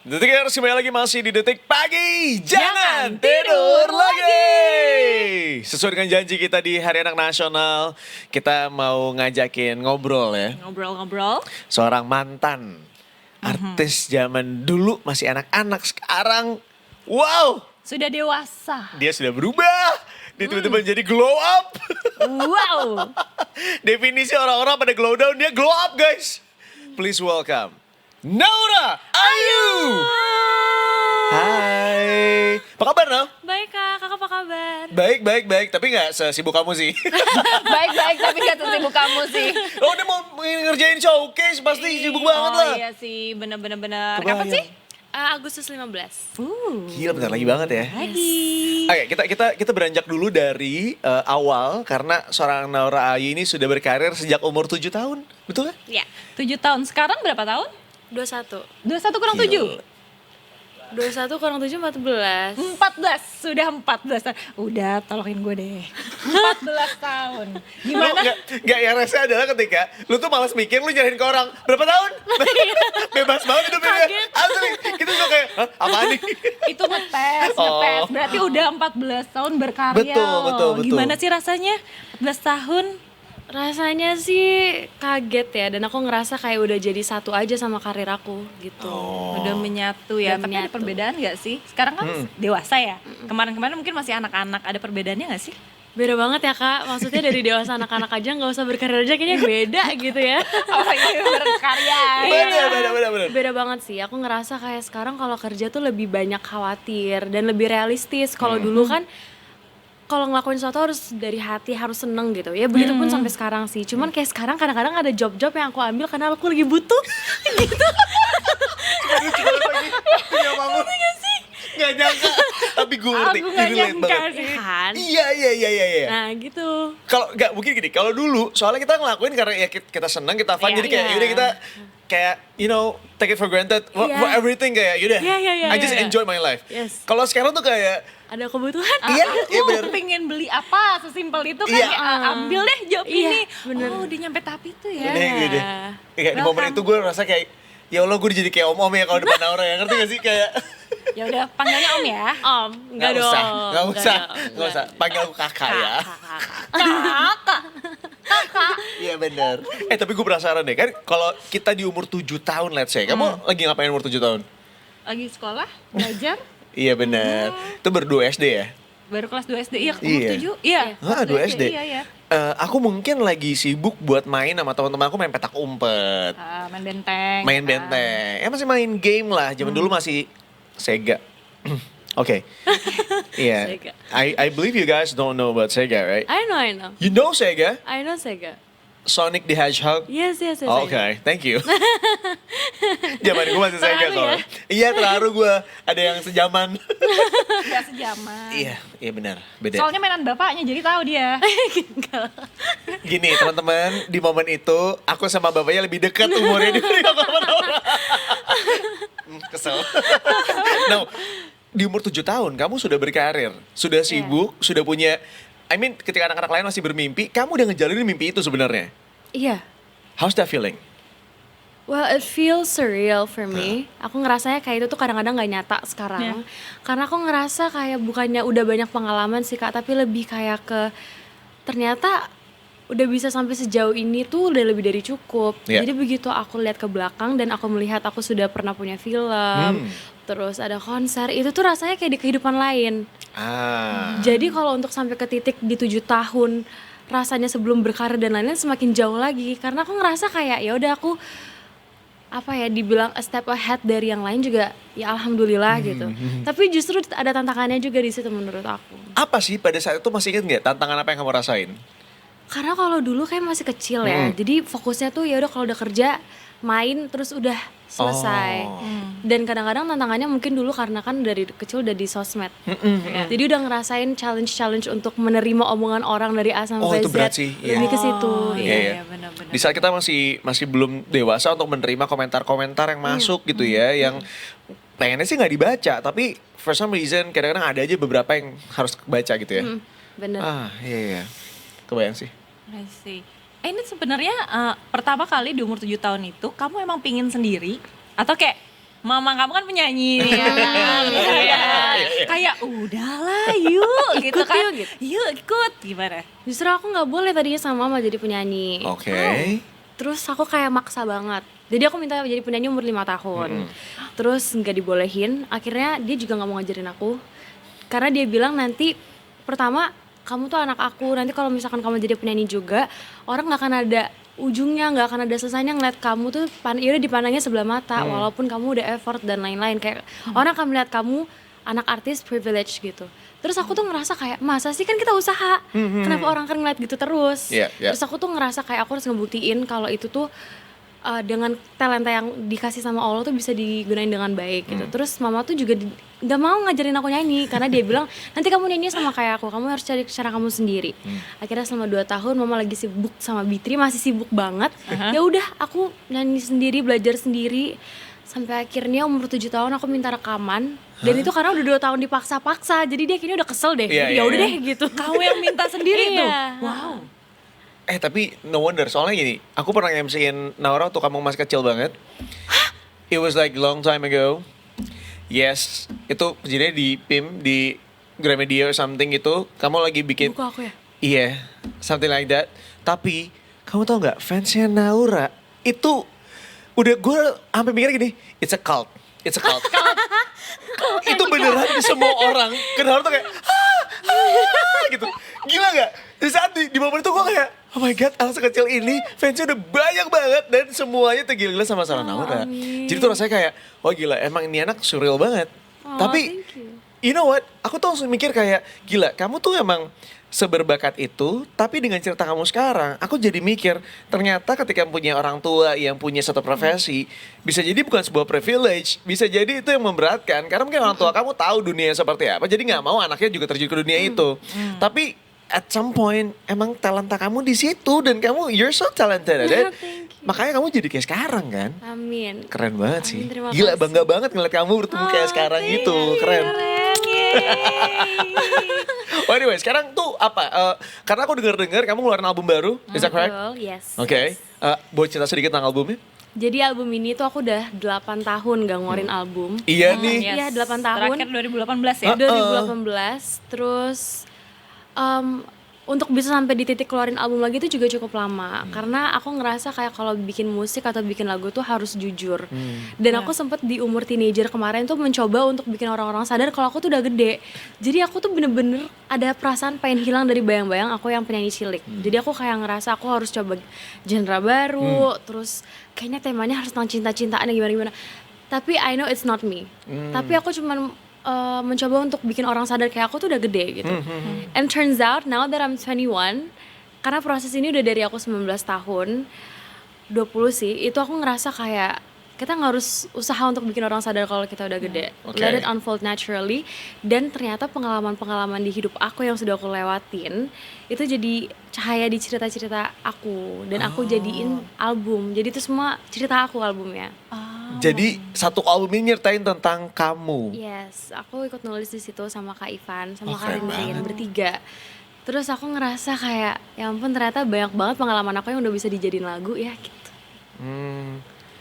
Detikers kembali lagi masih di Detik Pagi. Jangan tidur tidur lagi. Sesuai dengan janji kita di Hari Anak Nasional, kita mau ngajakin ngobrol ya. Ngobrol-ngobrol. Seorang mantan artis zaman dulu masih anak-anak, sekarang wow, Sudah dewasa. dia sudah berubah. Dia tiba-tiba jadi glow up. Wow. Definisi orang-orang pada glow down, dia glow up guys. Please welcome Naura Ayu. Hai. Apa kabar, Nau? Baik kak, kakak apa kabar? Baik. Tapi nggak sesibuk kamu sih. Baik-baik tapi gak sesibuk kamu sih. Oh, dia mau ngerjain showcase, pasti sibuk banget lah. Oh iya sih, bener-bener. Kebayang. Kapan sih? Agustus 15. Gila, bentar lagi banget ya. Lagi. Oke, kita beranjak dulu dari awal, karena seorang Naura Ayu ini sudah berkarir sejak umur 7 tahun. Betul kan? Ya, 7 tahun, sekarang berapa tahun? 21. 21 kurang Gila. 7. 21 kurang 7 14. 14, sudah 14 tahun. Udah, tolongin gue deh. 14 tahun. Gimana? Gak, yang resnya adalah ketika lu tuh malas mikir, lu nyerahin ke orang. Berapa tahun? Bebas banget hidupnya. Kaget. Asli, kita tuh kayak, hah, apaan nih? Itu ngetes. Berarti udah 14 tahun berkarya. Betul. Gimana sih rasanya 14 tahun? Rasanya sih kaget ya, dan aku ngerasa kayak udah jadi satu aja sama karir aku gitu. Udah menyatu ya. Udah Tapi ada menyatu. perbedaan gak sih? Sekarang kan dewasa ya. Kemarin-kemarin mungkin masih anak-anak. Ada perbedaannya gak sih? Beda banget ya kak, maksudnya dari dewasa anak-anak aja nggak usah berkarir aja kayaknya beda gitu ya. Oh iya, berkarya. Bener. Beda banget sih, aku ngerasa kayak sekarang kalau kerja tuh lebih banyak khawatir dan lebih realistis. Kalau dulu kan kalau ngelakuin sesuatu harus dari hati, harus seneng gitu. Ya begitu pun sampai sekarang sih. Cuman kayak sekarang kadang-kadang ada job-job yang aku ambil karena aku lagi butuh gitu. Gak nyangka, tapi gue ngerti. Aku gak Ini relate nyangka banget. sih. Kan? Iya. Nah gitu. Kalau nggak mungkin gini, kalau dulu soalnya kita ngelakuin karena ya kita senang, kita fun, Iya. jadi kayak Iya. yaudah kita kayak take it for granted for Iya. everything, kayak yaudah Iya, I just iya. enjoy my life. Yes. Kalau sekarang tuh kayak Ada kebutuhan. Iya, Aku bener. pengen beli apa, sesimpel itu kan Iya. kayak, ambil deh job Iya, ini. bener. Oh udah nyampe tahap itu ya. Udah gitu. Kayak di momen Welcome. itu gue rasa kayak ya Allah, gue jadi kayak om-om ya kalau depan Naura ya, ngerti gak sih kayak Ya udah panggilnya Om ya. Om, enggak dong. nggak usah panggil aku kakak ya. Kakak. Iya bener. Tapi gue penasaran deh, kan kalau kita di umur 7 tahun let's say, kamu lagi ngapain umur 7 tahun? Lagi sekolah, belajar, Iya bener. Itu berdua SD ya? baru kelas 2 SD. Iya, Iya. umur 7. Iya. Hah, kelas 2 SD? Iya. Aku mungkin lagi sibuk buat main sama teman-teman aku, main petak umpet, Main benteng. main benteng. Masih main game lah. Zaman dulu masih Sega. Oke. Iya. Sega. I believe you guys don't know about Sega, right? I know. You know Sega? I know Sega. Sonic the Hedgehog? Yes. Oke, thank you. Zaman gue masih Sega Terharu soalnya. Iya, terharu gue. Ada yang sejaman. Gak sejaman. Iya benar. Beda. Soalnya mainan bapaknya, jadi tahu dia. Gini teman-teman, di momen itu aku sama bapaknya lebih dekat umurnya dibanding aku sama Naura. Kesel. Nah, di umur 7 tahun kamu sudah berkarir, sudah sibuk, sudah punya, ketika anak-anak lain masih bermimpi, kamu udah ngejalanin mimpi itu sebenarnya. Iya. How's that feeling? Well, it feels surreal for me. Aku ngerasanya kayak itu tuh kadang-kadang gak nyata sekarang. Karena aku ngerasa kayak bukannya udah banyak pengalaman sih Kak, tapi lebih kayak ke ternyata udah bisa sampai sejauh ini tuh udah lebih dari cukup. Yeah. Jadi begitu aku lihat ke belakang dan aku melihat aku sudah pernah punya film, terus ada konser, itu tuh rasanya kayak di kehidupan lain. Jadi kalau untuk sampai ke titik di 7 tahun rasanya sebelum berkarir dan lain-lain semakin jauh lagi, karena aku ngerasa kayak ya udah aku dibilang a step ahead dari yang lain juga ya alhamdulillah gitu. Tapi justru ada tantangannya juga di situ menurut aku. Apa sih pada saat itu, masih ingat nggak tantangan apa yang kamu rasain? Karena kalau dulu kayak masih kecil ya, jadi fokusnya tuh ya udah kalau udah kerja main terus udah selesai. Dan kadang-kadang tantangannya mungkin dulu karena kan dari kecil udah di sosmed. Jadi udah ngerasain challenge untuk menerima omongan orang dari A sampai itu Z. berat sih, iya. Lebih ke situ. Iya. Benar-benar. Di saat kita masih belum dewasa untuk menerima komentar-komentar yang masuk gitu ya, yang pengennya sih nggak dibaca, tapi for some reason kadang-kadang ada aja beberapa yang harus baca gitu ya. Bener. Iya. Kebayang sih. I see. Ini sebenarnya pertama kali di umur 7 tahun itu kamu emang pingin sendiri atau kayak mama kamu kan penyanyi ya kan? Kayak udahlah yuk gitu Ikut kan. yuk, gitu. Yuk ikut gimana? Justru aku nggak boleh tadinya sama mama jadi penyanyi. Oke. Terus aku kayak maksa banget. Jadi aku minta jadi penyanyi umur 5 tahun. Terus nggak dibolehin. Akhirnya dia juga nggak mau ngajarin aku. Karena dia bilang nanti pertama kamu tuh anak aku. Nanti kalau misalkan kamu jadi penyanyi juga, orang nggak akan ada ujungnya, nggak akan ada selesainya ngeliat kamu tuh yaudah dipandangnya sebelah mata. Walaupun kamu udah effort dan lain-lain. Kayak orang akan melihat kamu anak artis privilege gitu. Terus aku tuh ngerasa kayak masa sih kan kita usaha, kenapa orang kan ngeliat gitu terus. Terus aku tuh ngerasa kayak aku harus ngebuktiin kalau itu tuh dengan talenta yang dikasih sama Allah tuh bisa digunain dengan baik gitu. Terus mama tuh juga nggak mau ngajarin aku nyanyi karena dia bilang nanti kamu nyanyi sama kayak aku, kamu harus cari cara kamu sendiri. Akhirnya selama 2 tahun mama lagi sibuk sama Bitri, masih sibuk banget. Ya udah aku nyanyi sendiri, belajar sendiri. Sampai akhirnya umur 7 tahun aku minta rekaman. Dan itu karena udah 2 tahun dipaksa-paksa. Jadi dia kayaknya udah kesel deh. Iya, Jadi iya, ya udah iya. deh gitu. Kamu yang minta sendiri tuh. Iya. Wow. Tapi no wonder, soalnya gini, aku pernah MC-in Naura waktu kamu masih kecil banget. It was like long time ago. Yes, itu kejadiannya di PIM, di Gramedia or something itu. Kamu lagi bikin, Buku aku ya? iya, something like that. Tapi, kamu tau gak, fansnya Naura, itu udah gue sampai mikir gini, it's a cult. It's a cult. Itu beneran di semua orang. Kenapa tuh kayak, gitu. Gila gak? Di saat di momen itu gue kayak, oh my god, anak sekecil ini fansnya udah banyak banget. Dan semuanya tergila-gila sama Sarah Naura. amin. Jadi tuh rasanya kayak, oh gila emang ini anak surreal banget. Oh, Tapi, thank you. you know what? Aku tuh langsung mikir kayak, gila kamu tuh emang seberbakat itu, tapi dengan cerita kamu sekarang, aku jadi mikir, ternyata ketika punya orang tua yang punya satu profesi, bisa jadi bukan sebuah privilege, bisa jadi itu yang memberatkan, karena mungkin orang tua kamu tahu dunia seperti apa, jadi nggak mau anaknya juga terjun ke dunia itu. Tapi at some point, emang talenta kamu di situ, dan kamu, you're so talented at it. Thank you. Makanya kamu jadi kayak sekarang kan? Amin. Keren banget sih. Amin, terima Gila kasih. bangga banget ngeliat kamu bertemu kayak sekarang gitu, keren. Oh anyway, sekarang tuh apa? Karena aku dengar kamu ngeluarin album baru, is that correct? Betul, yes. Oke. Boleh cerita sedikit tentang albumnya? Jadi album ini tuh aku udah 8 tahun gak ngeluarin album. Iya nih. Iya, 8 tahun. Terakhir 2018 ya. 2018. Terus untuk bisa sampai di titik keluarin album lagi itu juga cukup lama. Karena aku ngerasa kayak kalau bikin musik atau bikin lagu tuh harus jujur. Dan aku sempet di umur teenager kemarin tuh mencoba untuk bikin orang-orang sadar kalau aku tuh udah gede. Jadi aku tuh bener-bener ada perasaan pengen hilang dari bayang-bayang aku yang penyanyi cilik. Jadi aku kayak ngerasa aku harus coba genre baru. Terus kayaknya temanya harus tentang cinta-cintaan gimana-gimana. Tapi I know it's not me. Tapi aku cuman mencoba untuk bikin orang sadar kayak aku tuh udah gede gitu. And turns out now that I'm 21, karena proses ini udah dari aku 19 tahun, 20 sih, itu aku ngerasa kayak kita nggak harus usaha untuk bikin orang sadar kalau kita udah gede. Oke. Let it unfold naturally. Dan ternyata pengalaman-pengalaman di hidup aku yang sudah aku lewatin itu jadi cahaya di cerita-cerita aku. Dan aku jadiin album. Jadi itu semua cerita aku albumnya. Jadi satu album ini nyertain tentang kamu. Yes, aku ikut nulis di situ sama Kak Ivan, sama Oh, Kak keren Rinrin, banget. bertiga. Terus aku ngerasa kayak, ya ampun ternyata banyak banget pengalaman aku yang udah bisa dijadiin lagu ya gitu.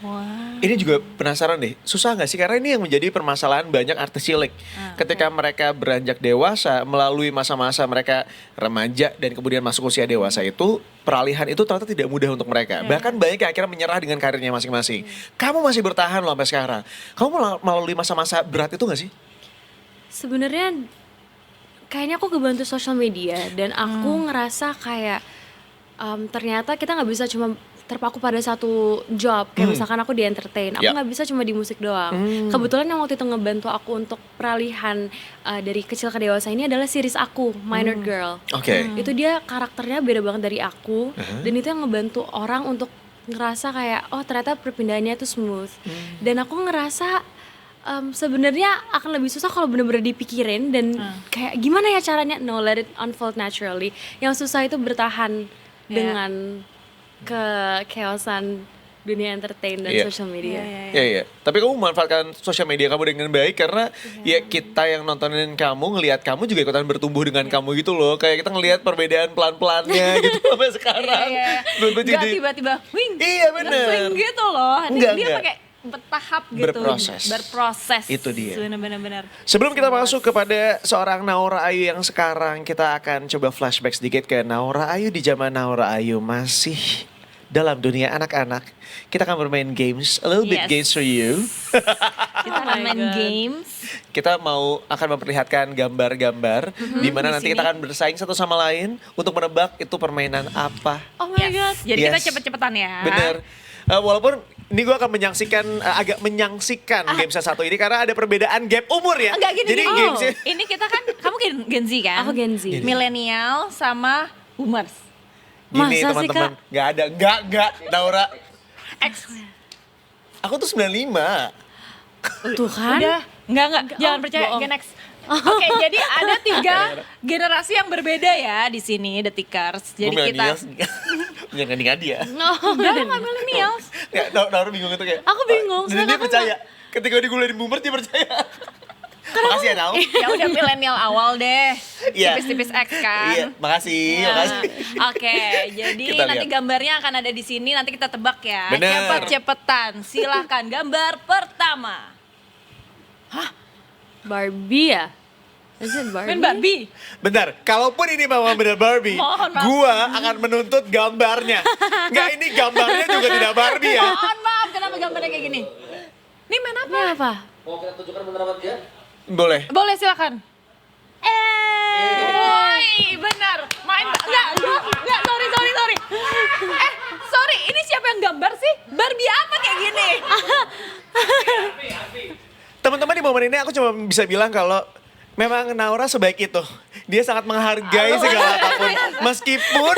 Wah. Ini juga penasaran deh, susah gak sih? Karena ini yang menjadi permasalahan banyak artis cilik. Ketika mereka beranjak dewasa, melalui masa-masa mereka remaja dan kemudian masuk usia dewasa itu, peralihan itu ternyata tidak mudah untuk mereka. Bahkan banyak yang akhirnya menyerah dengan karirnya masing-masing. Kamu masih bertahan loh sampai sekarang. Kamu melalui masa-masa berat itu gak sih? Sebenarnya kayaknya aku kebantu sosial media dan aku ngerasa kayak ternyata kita nggak bisa cuma terpaku pada satu job kayak misalkan aku di entertain, aku nggak bisa cuma di musik doang. Kebetulan yang waktu itu ngebantu aku untuk peralihan dari kecil ke dewasa ini adalah series aku Minor Girl. Oke. Itu dia karakternya beda banget dari aku dan itu yang ngebantu orang untuk ngerasa kayak oh ternyata perpindahannya itu smooth. Dan aku ngerasa sebenarnya akan lebih susah kalau bener-bener dipikirin dan kayak gimana ya caranya, no, let it unfold naturally. Yang susah itu bertahan dengan kechaosan dunia entertain dan social media. Iya. Tapi kamu memanfaatkan sosial media kamu dengan baik karena ya kita yang nontonin kamu, ngelihat kamu juga ikutan bertumbuh dengan kamu gitu loh. Kayak kita ngelihat perbedaan pelan-pelannya gitu sampai sekarang. Gak tiba-tiba wing. Iya bener. Swing gitu loh. Enggak. Dia pakai bertahap gitu. Berproses. Itu dia. Benar-benar. Sebelum kita masuk kepada seorang Naura Ayu yang sekarang, kita akan coba flashback sedikit ke Naura Ayu di zaman Naura Ayu masih dalam dunia anak-anak. Kita akan bermain games, a little bit games for you. Kita akan main games. Kita akan memperlihatkan gambar-gambar di mana nanti kita akan bersaing satu sama lain untuk menebak itu permainan apa. Oh my god. Jadi Yes. kita cepet-cepetan ya. Bener. Walaupun ini gue akan agak menyaksikan games yang satu ini karena ada perbedaan gap umur ya. Enggak gini. Jadi gamesnya Ini kita kan, kamu Gen Z kan? Aku Gen Z. Milenial sama boomers. gini Masa sih, teman-teman. Nggak ada, nggak, Naura. X. Aku tuh 95. Tuh kan. Udah, enggak, jangan percaya bohong. Gen X. Oke, jadi ada 3 generasi yang berbeda ya di sini, The Tickers. Jadi kita Jangan dia. enggak millennials. Ya, Naura bingung itu kayak. Aku bingung, Jadi dia soalnya aku percaya. Ketika digulain boomer dia percaya. Makasih ya, Nau. Ya udah milenial awal deh. Iya. Tipis-tipis X kan. Iya, makasih. Oke, jadi Kita nanti lihat. gambarnya akan ada di sini, nanti kita tebak ya. Bener. Cepet-cepetan, silahkan gambar pertama. Barbie ya? Is it Barbie? Main Barbie. Bentar, kalaupun ini memang benar Barbie, Mohon maaf. gua akan menuntut gambarnya. Enggak, ini gambarnya juga tidak Barbie ya. Mohon maaf, kenapa gambarnya kayak gini? Ini main apa? Ini apa? Mau kita tunjukkan beneran dia? Boleh. Boleh silakan. Woi, benar. Main enggak, sorry. Sorry, ini siapa yang gambar sih? Barbie apa kayak gini? Teman-teman di momen ini aku cuma bisa bilang kalau memang Naura sebaik itu. Dia sangat menghargai segala apapun. Meskipun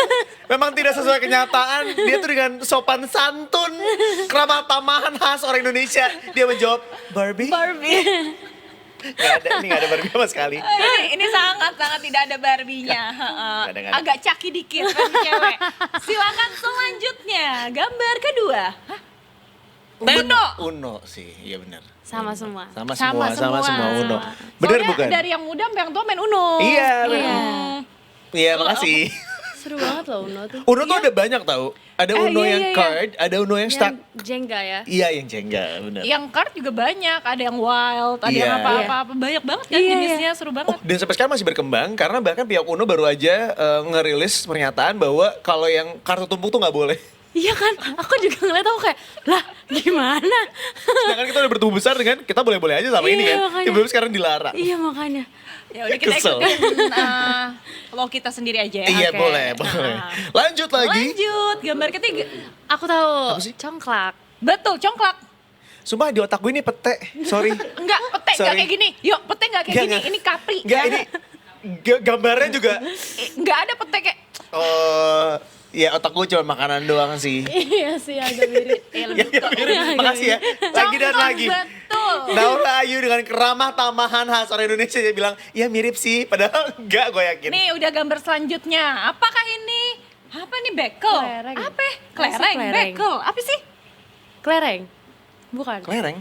memang tidak sesuai kenyataan, dia tuh dengan sopan santun, keramah tamahan khas orang Indonesia. Dia menjawab, Barbie? Ini gak ada Barbie sama sekali. Ini sangat tidak ada Barbie-nya. Nggak ada. Agak caki dikit kan cewek. Silakan selanjutnya, gambar kedua. Uno sih, iya benar. Sama semua. Sama Sama semua semua. Uno. Bener Soalnya bukan? dari yang muda sampai yang tua main Uno. Iya, bener. Iya. Iya, makasih. Seru banget loh Uno tuh. Uno tuh ada banyak tau. Ada Uno iya, yang iya. card, ada Uno yang stack. Yang Jenga ya? Iya, yang Jenga, bener. Yang card juga banyak, ada yang wild, ada Iya. yang apa-apa, banyak banget kan Iya, jenisnya, seru banget. Oh, dan sampai sekarang masih berkembang karena bahkan pihak Uno baru aja ngerilis pernyataan bahwa kalau yang kartu tumpuk tuh nggak boleh. Iya kan? Aku juga ngeliat aku kayak, lah gimana? Sedangkan kita udah bertumbuh besar dengan kita boleh-boleh aja sama ini Iya, kan. makanya. Tiba-tiba sekarang dilarang. Iya makanya. Ya udah kita Kesel. ikutin lo kita sendiri aja ya. Iya, Oke. boleh. Nah. Lanjut lagi. Lanjut, gambar ketiga. Aku tahu. Apa sih? Congklak. Betul, congklak. Sumpah di otak gue ini pete. Sorry. Enggak, pete enggak Sorry. kayak gini. Yuk, pete enggak kayak Enggak, gini. Ini kapri. Enggak, ini gambarnya juga. Enggak ada pete kayak Oh, ya otak gue cuma makanan doang sih. Iya sih agak mirip. Ya, mirip. Makasih ya. Lagi dan Congklak, lagi. Betul. Naura Ayu dengan keramah tamahan khas orang Indonesia dia bilang, ya mirip sih. Padahal enggak, gue yakin. Nih udah gambar selanjutnya. Apakah ini? Apa nih bekel? Kelereng. Apa? Masa Kelereng, kelereng? bekel. Apa sih? Kelereng? Bukan. Kelereng.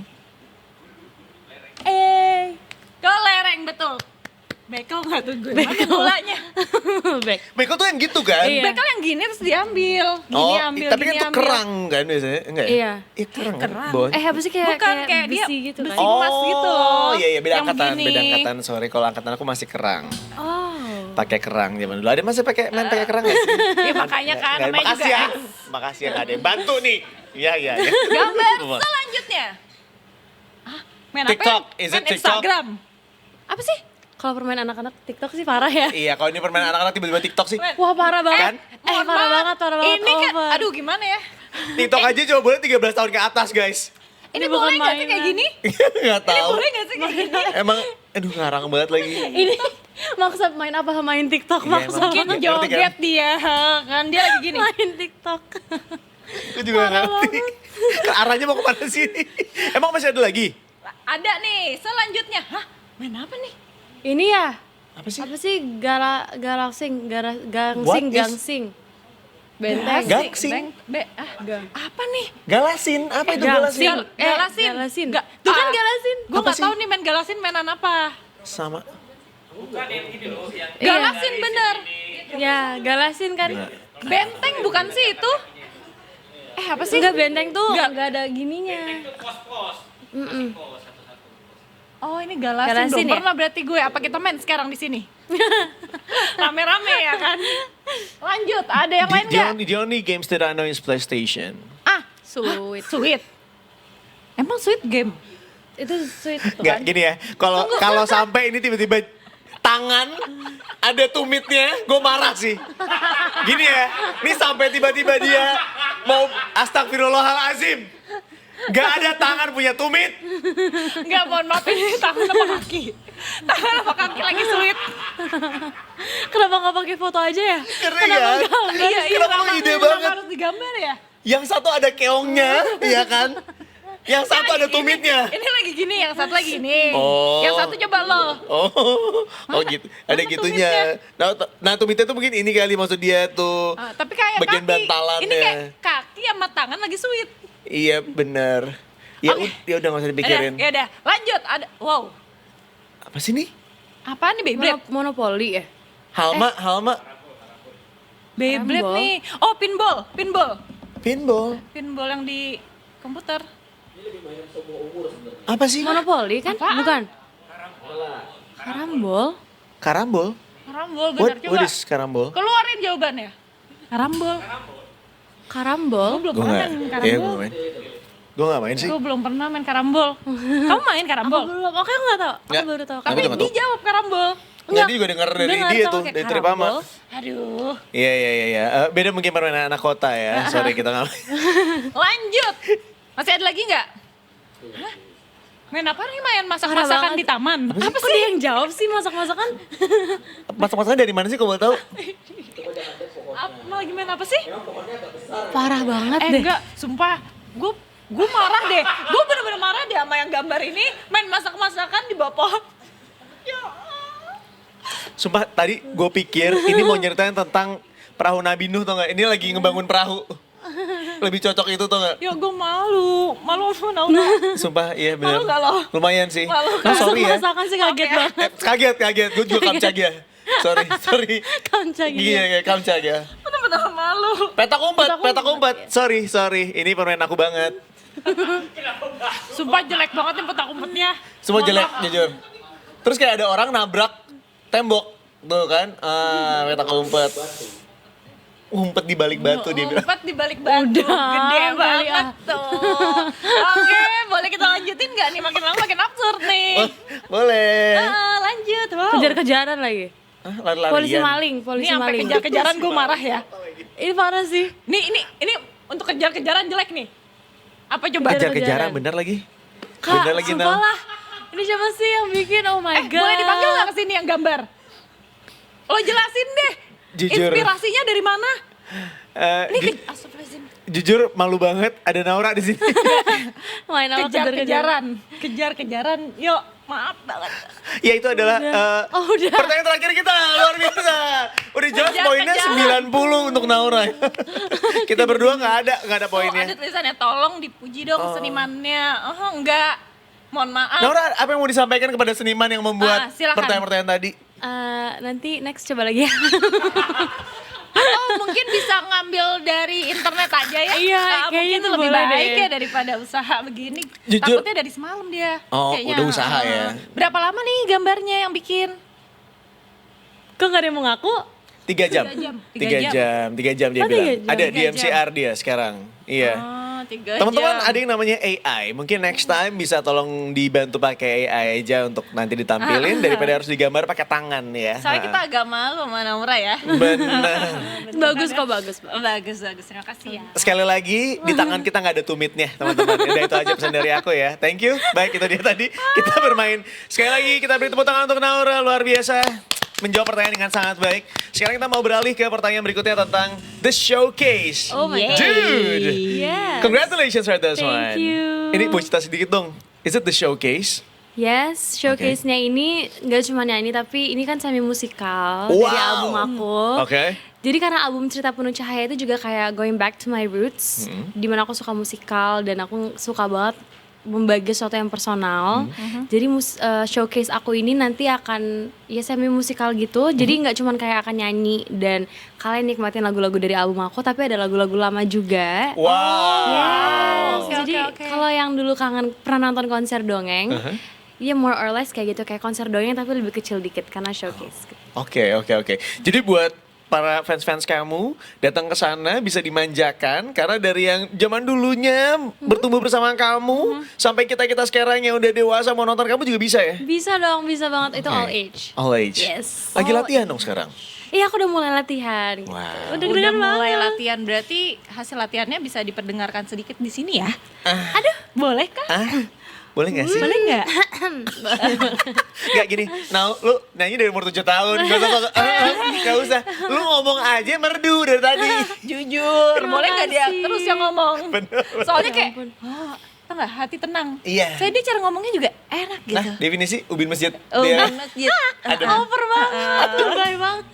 Kelereng betul. Bekel nggak tuh gue? Bekel. Mana bolanya? Back. Bekel tuh yang gitu kan? Iya. Bekel yang gini terus diambil. Gini Oh, ambil, tapi gini kan tuh ambil. kerang kan biasanya? Enggak ya? Iya. Iya kerang. Kerang. Kan? Apa sih kayak Bukan, kayak dia besi gitu besi. kan? emas gitu loh. Oh, iya iya beda Yang angkatan, begini. beda angkatan. Sorry kalau angkatan aku masih kerang. Oh. Pakai kerang zaman dulu. Ada masih main pakai kerang enggak sih? Ya makanya kan Nggak, namanya makasih juga ya. X. Makasih ya Kak Ade. Bantu nih. Iya iya iya. Gambar selanjutnya. Main apa? TikTok. Is it Main TikTok? Instagram. Apa sih? Kalau permain anak-anak TikTok sih parah ya. Iya, kalau ini permainan anak-anak tiba-tiba TikTok sih. Wah parah banget. Kan? Mohon Parah maaf. banget. Ini kan, over. aduh gimana ya? TikTok aja cuma boleh 13 tahun ke atas, guys. Ini Ini bukan boleh nggak sih kayak mainan. gini? Enggak Ini tahu. boleh nggak sih kayak gini? Emang aduh ngarang banget lagi. Ini maksa main apa? Main TikTok Iya, maksa. emang. Mungkin Ngerti kan? joget dia, kan dia lagi gini. Main TikTok. Aku juga nggak ngerti. Arahnya mau kemana sih? Emang masih ada lagi? Ada nih, selanjutnya. Hah, main apa nih? Ini ya. Apa sih? Apa sih galaksing, gangsing, What is- gangsing. Benteng. Gangsing? Apa nih? Galasin, apa itu galasin? Galasin. Galasin. Nggak, Tuh kan galasin. Gue Apa nggak sih? tahu nih main galasin mainan apa. Sama. Iya. Galasin bener. Ya, galasin kan. Nggak. Benteng bukan sih itu? apa sih? Enggak, benteng tuh Nggak. enggak ada gininya. Mm-mm. Oh ini galasin, Galasin dong. ya? Pernah berarti gue. Apa kita main sekarang di sini? Rame-rame ya kan. Lanjut. Ada yang lain nggak? The only games that I know is PlayStation. Ah, Sweet. Sweet. Emang Sweet game? Itu sweet tuh Nggak, kan. gini ya. Kalau sampai ini tiba-tiba tangan ada tumitnya, gue marah sih. Gini ya, ini sampai tiba-tiba dia mau astagfirullahalazim. Gak ada tangan punya tumit. Enggak, mohon maaf ini tangan apa kaki? Tangan apa kaki lagi Sweet? Kenapa nggak pakai foto aja ya? Keren ya? Iya, Kenapa lu ide banget? harus digambar ya? Yang satu ada keongnya, iya kan? Yang satu ada tumitnya. Ini lagi gini, yang satu lagi ini. Oh. Yang satu coba lo. Oh gitu. Ada Mana gitunya. Nah, tumitnya tuh mungkin ini kali maksud dia tuh. Ah, tapi kayak bagian kaki. bantalannya. Ini kayak kaki sama tangan lagi Sweet. Iya bener. Ya, Oke. ya udah gak usah dipikirin. Ya udah, lanjut. Ada, wow. Apa sih nih? Apaan nih Beyblade? Monopoli ya? Halma. Beyblade Karambol. nih. Oh, pinball. Pinball. Pinball yang di komputer. Apa sih? Monopoli kan? Apaan? Bukan. Karambol. Karambol. Karambol, benar juga. What is karambol? Keluarin jawabannya. Karambol. Karambol. Gue belum Gue pernah gak, main iya karambol. gue main. Gue gak main sih. Gue belum pernah main karambol. Kamu main Aku karambol? belum. Oke, aku nggak tahu. Aku Nggak. baru tahu. Aku Tapi juga nggak tahu. dijawab karambol. Enggak, dia juga denger dari Dengar dia sama tuh, kayak dari Tripama. karambol. Aduh. Iya. Beda mungkin permainan anak kota ya. Sorry kita nggak main. Lanjut. Masih ada lagi nggak? Hah? Main apa nih? Main Parah masak-masakan banget. di taman? Apa sih dia yang jawab sih masak-masakan? Masak-masakan dari mana sih kalau boleh tahu? Lagi main apa sih? Parah banget deh. Enggak, sumpah. Gue marah deh. Gue bener-bener marah deh sama yang gambar ini. Main masak-masakan di bawah pohon. Ya Allah. Sumpah tadi gue pikir ini mau nyeritain tentang perahu Nabi Nuh tau gak? Ini lagi ngebangun perahu. Lebih cocok itu tau gak? Ya gue malu. Malu sama Naura. Sumpah iya bener. Malu nggak lo? Lumayan sih. Malu Nah, kan? sorry ya. Masakan sih kaget Oke. banget. Kaget. Gue juga kamcag ya. Sorry. Kancang Iya, kamcag ya. Bener-bener malu. Petak umpet. Sorry. Ini permainan aku banget. Sumpah jelek banget nih petak umpetnya. Semua Mohon jelek, maaf. jujur. Terus kayak ada orang nabrak tembok. Tuh kan, petak umpet. Umpet di balik batu dia bilang. Umpet di balik batu. Udah, Gede balik banget tuh. Oke, boleh kita lanjutin nggak nih? Makin lama makin absurd nih. Boleh. Lanjut. Wow. Kejar-kejaran lagi. Lari-larian. Polisi maling, Ini polisi sampai maling. kejar-kejaran gue marah ya. Ini parah sih. Ini untuk kejar-kejaran jelek nih. Apa coba? Kejar-kejaran bener lagi. Kak, Bener lagi sumpah Nal. lah. Ini siapa sih yang bikin? Oh my god. Boleh dipanggil nggak kesini yang gambar? Lo jelasin deh. Jujur. Inspirasinya dari mana? Ini Astagfirullahaladzim. Jujur malu banget ada Naura di sini. Main apa kejar-kejaran? Kejar-kejaran. Yuk, maaf banget. Ya itu adalah Udah. pertanyaan terakhir kita, luar biasa. Udah jelas poinnya Kejar-kejaran. 90 untuk Naura. Kita berdua nggak ada Oh, poinnya. ada tulisannya, tolong dipuji dong senimannya. Oh, enggak. Mohon maaf. Naura, apa yang mau disampaikan kepada seniman yang membuat Silakan. pertanyaan-pertanyaan tadi? Nanti next coba lagi ya. Atau mungkin bisa ngambil dari internet aja ya. Iya, Mungkin kayaknya itu tuh lebih boleh baik deh. ya daripada usaha begini. Jujur. Takutnya dari semalam dia. Oh, kayaknya. udah usaha ya. Berapa lama nih gambarnya yang bikin? Kok gak ada yang mau ngaku? 3 jam. 3 jam. 3 jam dia Oh, 3 bilang. jam. Ada di 3 jam. MCR dia sekarang. Iya. Oh, 3 Teman-teman jam. ada yang namanya AI. Mungkin next time bisa tolong dibantu pakai AI aja untuk nanti ditampilin daripada harus digambar pakai tangan ya. Soalnya kita agak malu sama Naura ya. Benar. Bagus kok, bagus. Bagus. Terima kasih ya. Sekali lagi di tangan kita nggak ada tumitnya teman-teman. Udah itu aja pesan dari aku ya. Thank you. Baik itu dia tadi kita bermain. Sekali lagi kita beri tepuk tangan untuk Naura, luar biasa. Menjawab pertanyaan dengan sangat baik. Sekarang kita mau beralih ke pertanyaan berikutnya tentang The Showcase. Oh my god. Dude. Yes. Congratulations for this Thank one. you. Ini mau cerita sedikit dong. Is it The Showcase? Yes, showcase-nya ini gak cuma nyanyi tapi ini kan semi musikal Wow. dari album aku. Oke. Jadi karena album Cerita Penuh Cahaya itu juga kayak going back to my roots, dimana aku suka musikal dan aku suka banget membagi sesuatu yang personal. Jadi showcase aku ini nanti akan ya semi musikal gitu. Jadi nggak cuman kayak akan nyanyi dan kalian nikmatin lagu-lagu dari album aku, tapi ada lagu-lagu lama juga. Wow. Yes. Oke, Jadi oke. kalau yang dulu kangen pernah nonton konser dongeng, ya more or less kayak gitu, kayak konser dongeng tapi lebih kecil dikit karena showcase. Oke. Jadi buat para fans-fans kamu datang ke sana bisa dimanjakan karena dari yang zaman dulunya bertumbuh bersama kamu sampai kita sekarang yang udah dewasa mau nonton kamu juga bisa ya? Bisa dong, bisa banget. Itu all age. All age. Yes. Lagi latihan dong sekarang. Iya, aku udah mulai latihan. Gitu. Wow. Udah deg-degan mulai banget. latihan, berarti hasil latihannya bisa diperdengarkan sedikit di sini ya? Aduh, Boleh kah? Boleh gak sih? Boleh nggak? Gak gini, lu nyanyi dari umur 7 tahun, gak usah. Lu ngomong aja merdu dari tadi. Jujur, Terima boleh nggak dia kasih. terus yang ngomong? Bener. Soalnya Ya kayak, ampun. tau nggak, hati tenang. Iya. Kayak dia cara ngomongnya juga enak gitu. Nah, definisi ubin masjid. Oh, Dia bukan masjid. Adem. over banget. Lebay banget.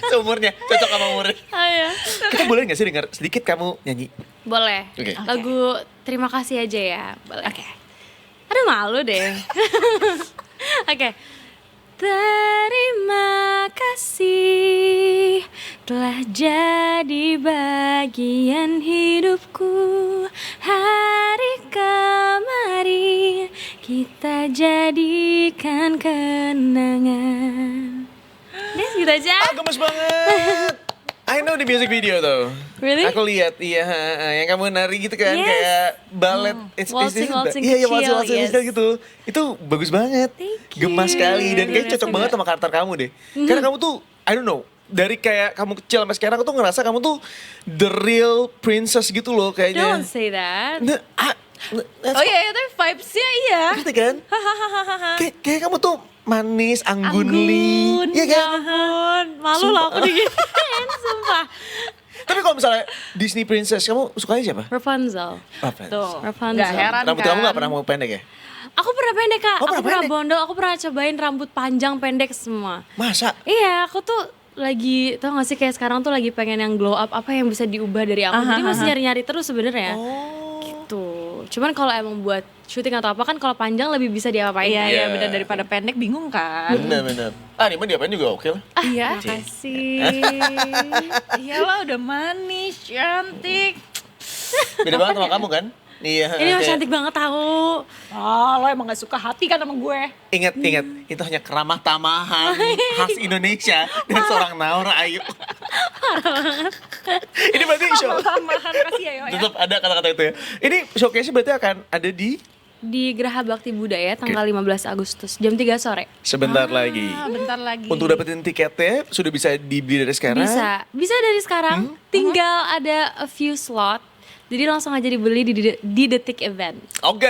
seumurnya, cocok sama umurnya. Ayo. Kita boleh gak sih dengar sedikit kamu nyanyi? Boleh. Oke. Lagu Terima Kasih aja ya. Boleh. Oke. Aduh, malu deh. Oke. Terima kasih telah jadi bagian hidupku. Hari kemarin kita jadikan kenangan. Des, gitu aja. Gemes banget. I know the music video tuh. Really? Aku lihat, iya, yang kamu nari gitu kan, Yes. kayak ballet. Waltzing, waltzing iya, kecil, waltzing yes. kecil gitu. Itu bagus banget. Thank Gemas you. sekali dan kayak Terima cocok kasih, banget Mbak. sama karakter kamu deh. Karena kamu tuh, I don't know, dari kayak kamu kecil sampai sekarang aku tuh ngerasa kamu tuh the real princess gitu loh kayaknya. Don't say that. Oh iya, tapi vibes-nya iya. Ngerti kan? Kayak kamu tuh manis, anggunli. Iya kan? ampun, malu lah aku digituin, sumpah. Tapi kalau misalnya Disney Princess, kamu sukanya siapa? Rapunzel. Apa? Tuh, Rapunzel. nggak heran Rambut kan? kamu gak pernah mau pendek ya? Aku pernah pendek, Kak. Oh, Aku pernah pernah pendek? bondol, aku pernah cobain rambut panjang pendek semua. Masa? Iya, aku tuh lagi, tau gak sih kayak sekarang tuh lagi pengen yang glow up, apa yang bisa diubah dari aku. Jadi masih nyari-nyari terus sebenarnya. Oh. Gitu. Cuman kalau emang buat syuting atau apa kan kalau panjang lebih bisa diapain. Iya, Iya. iya, benar, daripada pendek bingung kan? Bener. Ini mah diapain juga oke lah. Iya. Makasih. Iyalah udah manis, cantik. Beda banget sama kamu kan? Iya. Ini mah kayak- cantik banget tahu. Ah, lo emang gak suka hati kan sama gue? Ingat, itu hanya keramah tamahan khas Indonesia dan seorang Naura Ayu. Ini berarti show. Tambahan kasih ya, Tetap ada kata-kata itu ya. Ini showcase berarti akan ada di Di Geraha Bakti Budaya tanggal 15 Agustus jam 3 sore. sebentar lagi. Ah, bentar lagi. Untuk dapetin tiketnya sudah bisa dibeli dari sekarang. Bisa dari sekarang. Tinggal ada a few slot. Jadi langsung aja dibeli di Detik Event. Oke,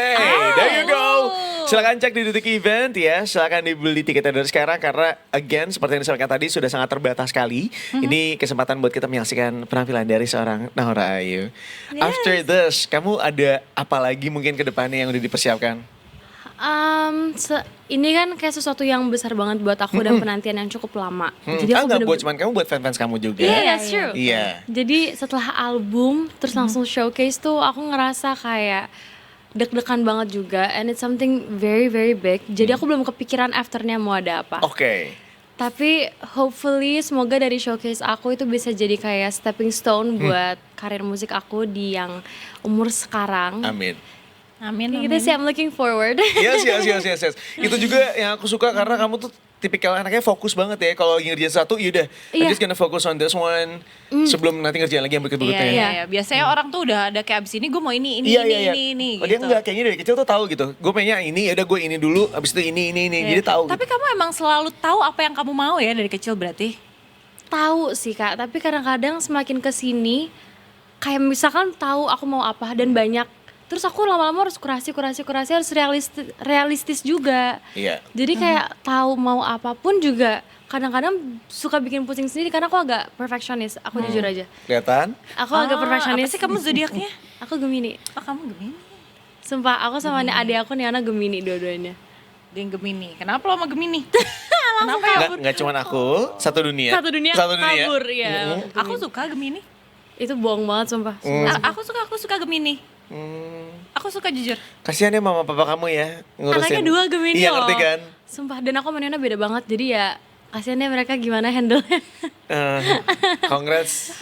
there you go. Silakan cek di Detik Event ya. Silakan dibeli tiketnya dari sekarang karena again seperti yang disampaikan tadi sudah sangat terbatas sekali. Ini kesempatan buat kita menyaksikan penampilan dari seorang Naura Ayu. After this, kamu ada apa lagi mungkin ke depannya yang udah dipersiapkan? Ini kan kayak sesuatu yang besar banget buat aku dan penantian yang cukup lama. Jadi aku Enggak buat bener-bener- cuman kamu, buat fans-fans kamu juga. Iya, that's true. Iya. Jadi setelah album terus langsung showcase tuh aku ngerasa kayak deg-degan banget juga and it's something very very big. Jadi aku belum kepikiran afternya mau ada apa. Oke. Tapi hopefully semoga dari showcase aku itu bisa jadi kayak stepping stone buat karir musik aku di yang umur sekarang. Amin. Amin, Kayak amin. gitu sih, I'm looking forward. Yes. Itu juga yang aku suka karena kamu tuh tipikal anaknya fokus banget ya. Kalau lagi ngerjain satu, yaudah, I'm Iya. just gonna focus on this one. Sebelum nanti ngerjain lagi yang berikut-berikutnya. Iya. Biasanya orang tuh udah ada kayak abis ini gue mau ini Oh, dia gitu. enggak, kayaknya dari kecil tuh tahu gitu. Gue pengennya ini, yaudah gue ini dulu, abis itu ini. Iya. Jadi tahu Tapi gitu. kamu emang selalu tahu apa yang kamu mau ya dari kecil berarti? Tahu sih Kak, tapi kadang-kadang semakin kesini kayak misalkan tahu aku mau apa dan banyak, terus aku lama-lama harus kurasi harus realistis juga. Iya. Jadi kayak tahu mau apapun juga kadang-kadang suka bikin pusing sendiri karena aku agak perfeksionis, aku jujur aja. Kelihatan? Aku agak perfeksionis. Apa sih kamu zodiaknya? Aku Gemini. Oh kamu Gemini. Sumpah, aku sama adik aku Niana Gemini dua-duanya. Dia yang Gemini. Kenapa lo sama Gemini? Kenapa ya? Enggak cuma aku, satu dunia. Satu dunia kabur ya. Aku suka Gemini. Itu bohong banget sumpah. Aku suka Gemini. Aku suka jujur. Kasihan ya mama papa kamu ya ngurusin. Anaknya 2 Gemini Iya loh. ngerti kan? Sumpah, dan aku sama Niana beda banget. Jadi ya kasihan deh mereka gimana handle-nya. Congrats.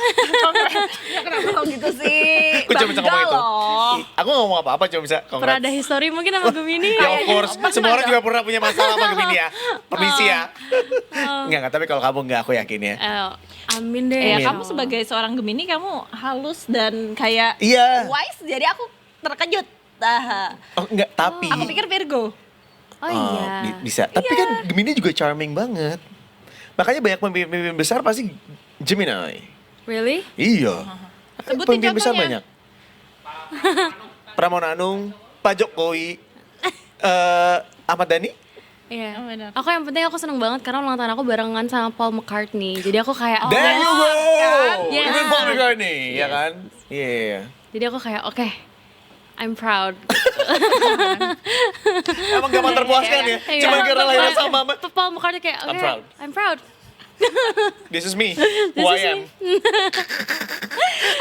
Ya kenapa lo gitu sih? Aku cuma bisa ngomong itu. loh. Aku gak ngomong apa-apa, cuma bisa Pernah congrats. ada history mungkin sama Gemini. Ya of course, semua orang juga pernah punya masalah sama Gemini ya. Permisi ya. Enggak, tapi kalau kamu enggak, aku yakin ya. Amin deh. Ya, Amin. kamu sebagai seorang Gemini, kamu halus dan kayak Iya. wise, jadi aku terkejut. Oh enggak, tapi Aku pikir Virgo. Oh iya. Bisa. Tapi kan Gemini juga charming banget. Makanya banyak pemimpin besar pasti Gemini. Really? Iya. Sebutin Pemimpin besar contohnya. banyak. Pramono Anung, Pak Jokowi, Ahmad Dhani. Iya. Oh, benar. Aku yang penting aku seneng banget karena ulang tahun aku barengan sama Paul McCartney. Jadi aku kayak There you go. Yes. Even Paul McCartney, ya kan? Iya. Jadi aku kayak oke, I'm proud. Emang gampang terpuaskan ya? Iya. Cuma karena lahir sama mama. Paul McCartney kayak oke, proud. I'm proud. This is me, who I am.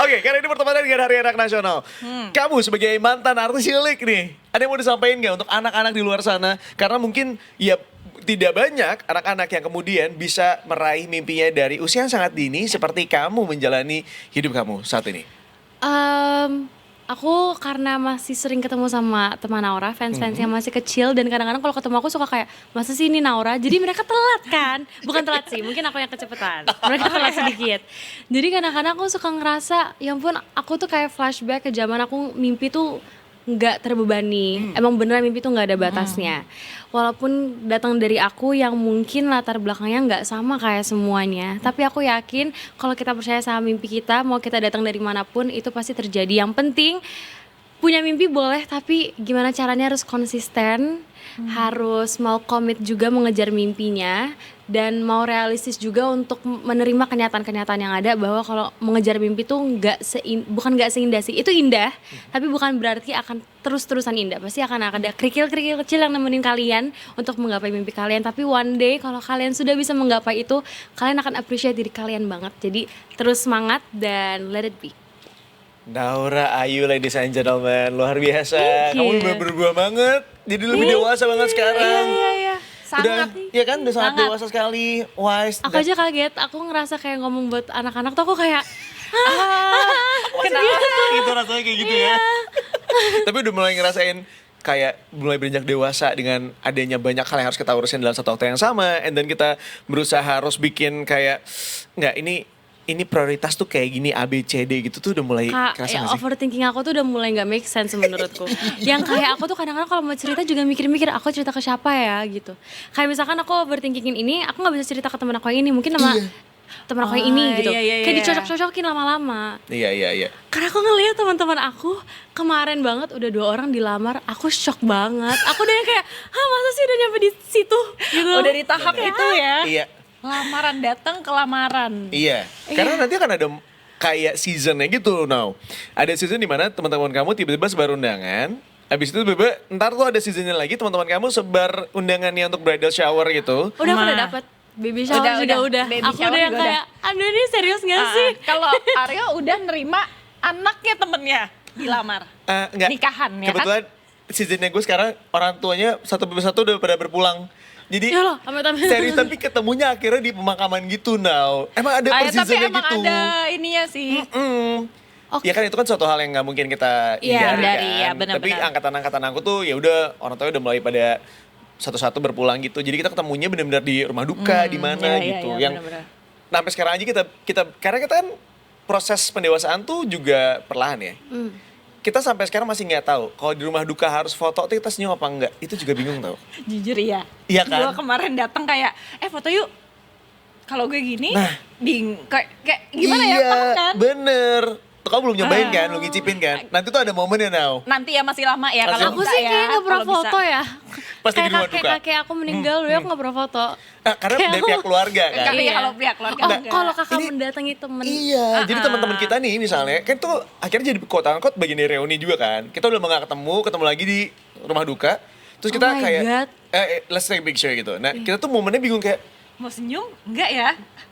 Oke, karena ini bertepatan dengan Hari Anak Nasional. Kamu sebagai mantan artis cilik nih, ada yang mau disampaikan nggak untuk anak-anak di luar sana? Karena mungkin ya tidak banyak anak-anak yang kemudian bisa meraih mimpinya dari usia yang sangat dini seperti kamu menjalani hidup kamu saat ini. Aku karena masih sering ketemu sama teman Naura, fans-fans yang masih kecil, dan kadang-kadang kalau ketemu aku suka kayak, masa sih ini Naura? Jadi mereka telat kan? Bukan telat sih, mungkin aku yang kecepatan. Mereka telat sedikit. Jadi kadang-kadang aku suka ngerasa, ya ampun aku tuh kayak flashback ke zaman aku mimpi tuh nggak terbebani. Emang beneran mimpi tuh nggak ada batasnya. Walaupun datang dari aku yang mungkin latar belakangnya nggak sama kayak semuanya, tapi aku yakin kalau kita percaya sama mimpi kita, mau kita datang dari manapun itu pasti terjadi. Yang penting punya mimpi boleh, tapi gimana caranya harus konsisten, harus mau komit juga mengejar mimpinya, dan mau realistis juga untuk menerima kenyataan-kenyataan yang ada, bahwa kalau mengejar mimpi tuh bukan nggak seindah sih, itu indah, tapi bukan berarti akan terus-terusan indah. Pasti akan ada kerikil-kerikil kecil yang nemenin kalian untuk menggapai mimpi kalian, tapi one day kalau kalian sudah bisa menggapai itu, kalian akan appreciate diri kalian banget. Jadi terus semangat dan let it be. Naura Ayu, ladies and gentlemen, luar biasa. Thank you. Kamu udah berubah banget, jadi lebih dewasa banget sekarang. Iya. Udah, Sangat. ya kan, udah sangat Sangat. dewasa sekali, wise. Aku aja kaget, aku ngerasa kayak ngomong buat anak-anak tuh aku kayak Kenapa? Gitu rasanya kayak gitu ya. Tapi udah mulai ngerasain kayak mulai beranjak dewasa dengan adanya banyak hal yang harus kita urusin dalam satu waktu yang sama, and then kita berusaha harus bikin kayak nggak, ini prioritas tuh kayak gini A B C D gitu tuh udah mulai kerasa ya, nggak sih? overthinking aku tuh udah mulai nggak make sense menurutku. Yang kayak aku tuh kadang-kadang kalau mau cerita juga mikir-mikir aku cerita ke siapa ya gitu. Kayak misalkan aku overthinkingin ini, aku nggak bisa cerita ke teman aku yang ini, mungkin sama teman aku yang ini gitu. Iya. Kayak dicocok-cocokin lama-lama. Iya. Karena aku ngeliat teman-teman aku kemarin banget udah 2 orang dilamar, aku shock banget. Aku udah yang kayak, masa sih udah nyampe di situ gitu. Udah di tahap itu ya. Iya. Lamaran datang ke lamaran. Iya, karena nanti akan ada kayak seasonnya gitu now. Ada season di mana teman-teman kamu tiba-tiba sebar undangan. Habis itu tiba-tiba ntar tuh ada seasonnya lagi, teman-teman kamu sebar undangannya untuk bridal shower gitu. Udah aku udah Ma. dapet baby shower juga udah. Baby Aku shower udah yang juga kayak, aduh ini serius gak sih? Kalau Aryo udah nerima anaknya temennya dilamar. Enggak. Nikahan, ya kan? Kebetulan seasonnya gue sekarang orang tuanya satu persatu udah pada berpulang. Jadi Ya loh, amit-amit. serius, tapi ketemunya akhirnya di pemakaman gitu now. Emang ada per Tapi seasonnya emang gitu. ada ininya sih. Ya kan itu kan suatu hal yang nggak mungkin kita Iya, hindari hindari, kan. ya, benar-benar. Tapi angkatan-angkatan aku tuh ya udah orang tua udah mulai pada satu-satu berpulang gitu. Jadi kita ketemunya benar-benar di rumah duka di mana gitu. Iya, Yang benar-benar. sampai sekarang aja kita karena kita kan proses pendewasaan tuh juga perlahan ya. Kita sampai sekarang masih nggak tahu kalau di rumah duka harus foto tuh kita senyum apa enggak. Itu juga bingung tau. Jujur ya. Iya kan? Gue kemarin datang kayak, foto yuk. Kalau gue gini, Nah. kayak gimana ya, paham kan? Bener. Tuh kamu belum nyobain kan, lu ngicipin kan. Nanti tuh ada momennya now. Nanti ya masih lama ya kalau Aku bisa sih ya. kayak gak pernah kalau bisa. foto ya. Pas lagi Kayak di rumah duka. kakek aku meninggal dulu aku gak pernah foto. Karena dari pihak keluarga kan. Tapi Iya. kalau pihak keluarga Oh, enggak. kalau kakak Ini- mendatangi temen. Iya, jadi teman-teman kita nih misalnya kan tuh akhirnya jadi quote-unquote bagian dari reuni juga kan. Kita udah nggak ketemu lagi di rumah duka. Terus kita Oh my kayak God. let's take a picture gitu. Nah, kita tuh momennya bingung kayak mau senyum enggak ya?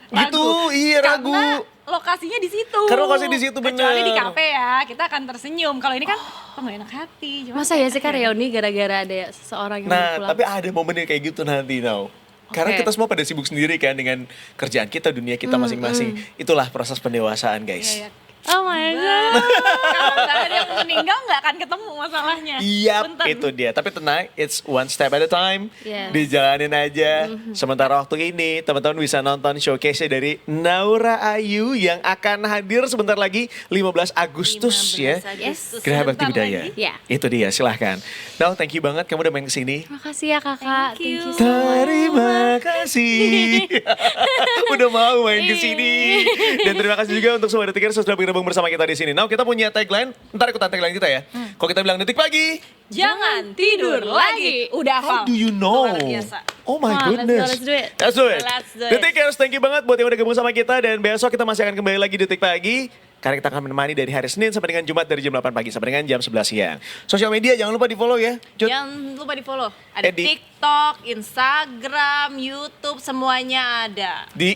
Gitu, iya ragu. Karena lokasinya di situ. Karena lokasinya di situ, Kecuali di bener. kafe ya, kita akan tersenyum. Kalau ini kan nggak enak hati. Gimana Masa ya sih Kak reuni gara-gara ada seseorang yang Nah, pulang? tapi ada momennya kayak gitu nanti, Nau. Karena Oke. kita semua pada sibuk sendiri kan dengan kerjaan kita, dunia kita masing-masing. Itulah proses pendewasaan, guys. Iya, iya. Oh my god. Kalau nggak ada yang meninggal nggak akan ketemu masalahnya. Iya, Punten. itu dia. Tapi tenang, it's one step at a time. Yes. Dijalanin aja. Sementara waktu ini, teman-teman bisa nonton showcase dari Naura Ayu yang akan hadir sebentar lagi 15 Agustus 15 ya. Agustus. Geraha Bakti Sebentar Budaya. lagi. Ya. Itu dia, silahkan. Now, thank you banget kamu udah main kesini. Makasih ya kakak. Thank you. so much. Terima kasih udah mau main ke sini. Dan terima kasih juga untuk semua detikers sudah bergabung bersama kita di sini. Now kita punya tagline, ntar ikutan tagline kita ya. Kalau kita bilang detik pagi, Jangan tidur lagi. Udah how hafal. do you know? Luar biasa. Oh my Come on, goodness. let's do it. Let's do it. Let's do it. Detikers, thank you banget buat yang udah gabung sama kita. Dan besok kita masih akan kembali lagi detik pagi. Karena kita akan menemani dari hari Senin sampai dengan Jumat dari jam 8 pagi sampai dengan jam 11 siang. Sosial media jangan lupa di follow ya. Cut. Jangan lupa di follow. Ada Di- TikTok, Instagram, YouTube, semuanya ada. Di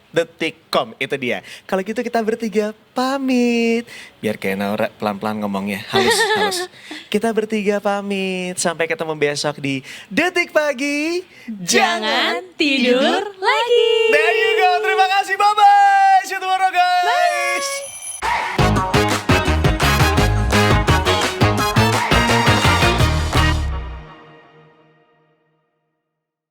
@detikcom itu dia. Kalau gitu kita bertiga pamit. Biar kayak Naura pelan-pelan ngomongnya, halus. Kita bertiga pamit. Sampai ketemu besok di Detik Pagi. Jangan tidur lagi.